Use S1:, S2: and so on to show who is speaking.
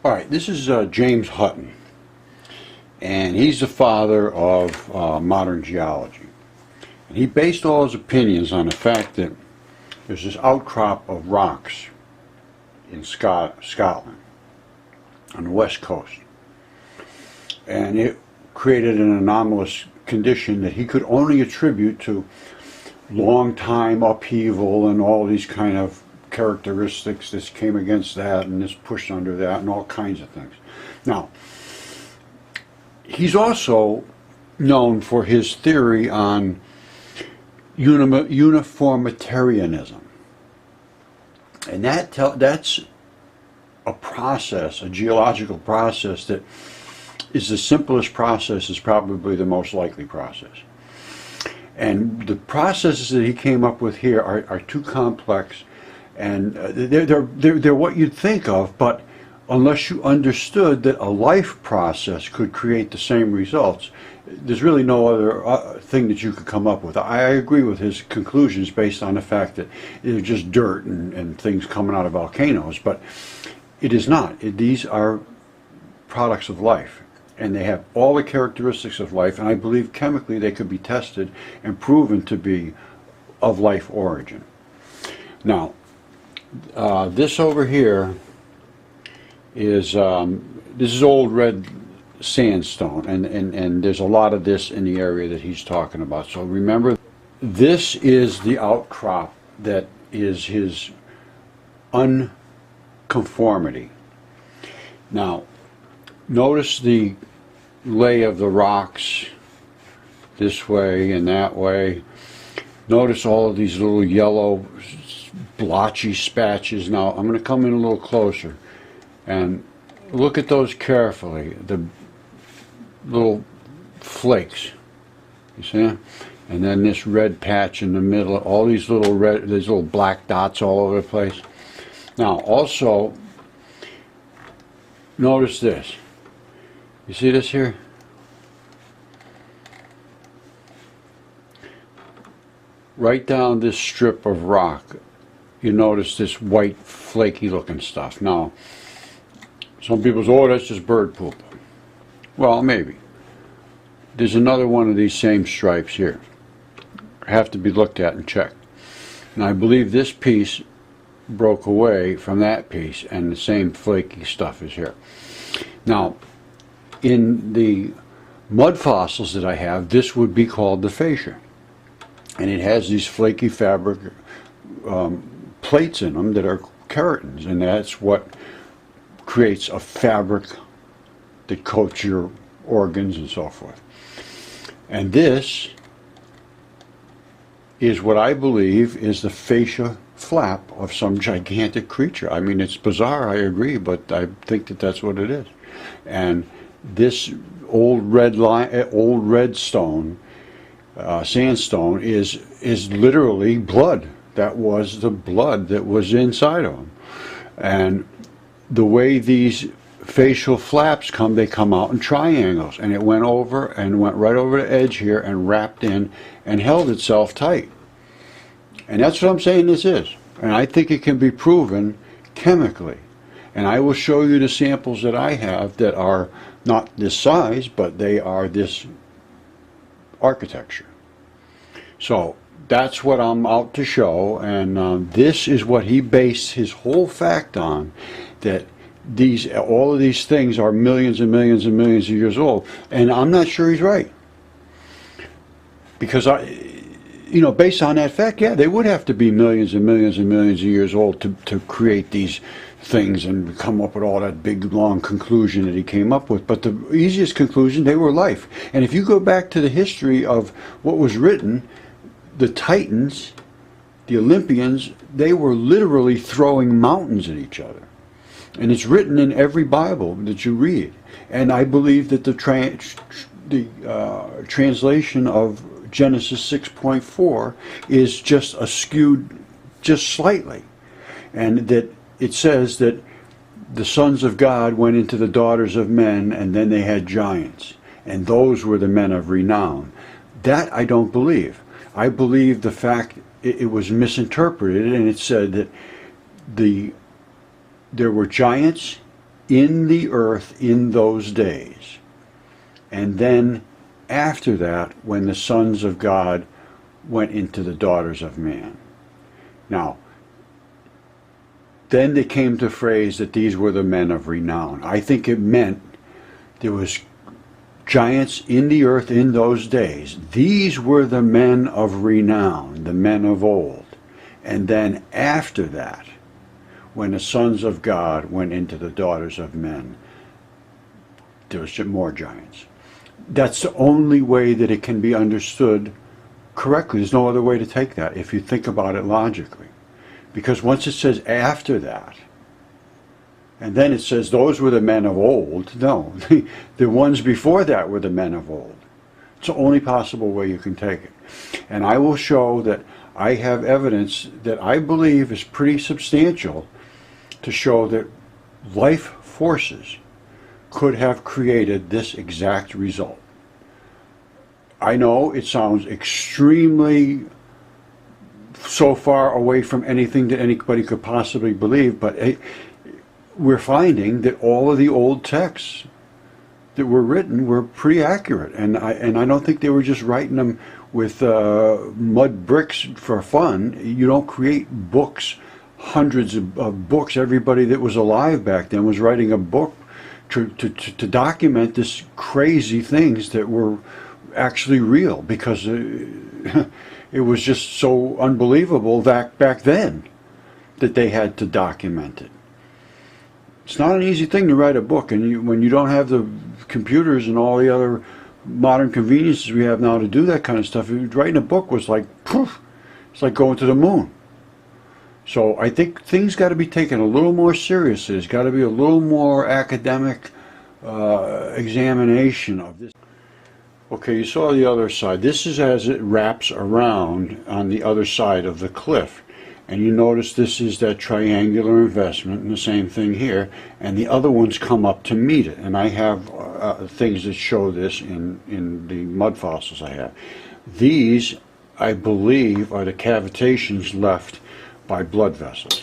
S1: All right, this is James Hutton, and he's the father of modern geology. And he based all his opinions on the fact that there's this outcrop of rocks in Scotland, on the west coast. And it created an anomalous condition that he could only attribute to long time upheaval and all these kind of characteristics. This came against that and this pushed under that and all kinds of things. Now, he's also known for his theory on uniformitarianism. And that's a process, a geological process that is the simplest process, is probably the most likely process. And the processes that he came up with here are too complex, and they're what you'd think of, but unless you understood that a life process could create the same results, there's really no other thing that you could come up with. I agree with his conclusions based on the fact that it's just dirt and things coming out of volcanoes, but it is not. These are products of life, and they have all the characteristics of life, and I believe chemically they could be tested and proven to be of life origin. Now, this over here is this is old red sandstone, and there's a lot of this in the area that he's talking about. So remember, this is the outcrop that is his unconformity. Now, notice the lay of the rocks this way and that way. Notice all of these little yellow blotchy spatches. Now I'm going to come in a little closer and look at those carefully, the little flakes, you see, and then this red patch in the middle, all these little black dots all over the place. Now also notice this. You see this here? Right down this strip of rock, you notice this white flaky looking stuff. Now, some people say, oh, that's just bird poop. Well, maybe. There's another one of these same stripes here. Have to be looked at and checked. And I believe this piece broke away from that piece, and the same flaky stuff is here. Now, in the mud fossils that I have, this would be called the fascia. And it has these flaky fabric plates in them that are keratins, and that's what creates a fabric that coats your organs and so forth. And this is what I believe is the fascia flap of some gigantic creature. I mean, it's bizarre, I agree, but I think that that's what it is. And this old red stone, sandstone, is literally blood. That was the blood that was inside of them. And the way these facial flaps come, they come out in triangles, and it went over and went right over the edge here and wrapped in and held itself tight. And that's what I'm saying this is. And I think it can be proven chemically. And I will show you the samples that I have that are not this size, but they are this architecture. So that's what I'm out to show, and this is what he based his whole fact on, that all of these things are millions and millions and millions of years old. And I'm not sure he's right, because based on that fact, yeah, they would have to be millions and millions and millions of years old to create these things and come up with all that big long conclusion that he came up with. But the easiest conclusion, they were life. And if you go back to the history of what was written, the Titans, the Olympians, they were literally throwing mountains at each other. And it's written in every Bible that you read. And I believe that the translation of Genesis 6.4 is just askewed just slightly. And that it says that the sons of God went into the daughters of men, and then they had giants. And those were the men of renown. That I don't believe. I believe the fact it was misinterpreted, and it said that there were giants in the earth in those days. And then after that, when the sons of God went into the daughters of man. Now, then they came to phrase that these were the men of renown. I think it meant there was giants in the earth in those days. These were the men of renown, the men of old. And then after that, when the sons of God went into the daughters of men, there was more giants. That's the only way that it can be understood correctly. There's no other way to take that if you think about it logically. Because once it says after that, and then it says those were the men of old, no, the ones before that were the men of old. It's the only possible way you can take it. And I will show that I have evidence that I believe is pretty substantial to show that life forces could have created this exact result. I know it sounds extremely so far away from anything that anybody could possibly believe, but we're finding that all of the old texts that were written were pretty accurate, and I don't think they were just writing them with mud bricks for fun. You don't create books, hundreds of books. Everybody that was alive back then was writing a book to document this crazy things that were actually real, because it was just so unbelievable back then that they had to document it. It's not an easy thing to write a book, and when you don't have the computers and all the other modern conveniences we have now to do that kind of stuff, writing a book was like, poof, it's like going to the moon. So I think things got to be taken a little more seriously. There's got to be a little more academic examination of this. Okay, you saw the other side. This is as it wraps around on the other side of the cliff. And you notice this is that triangular investment, and the same thing here. And the other ones come up to meet it. And I have things that show this in the mud fossils I have. These, I believe, are the cavitations left by blood vessels.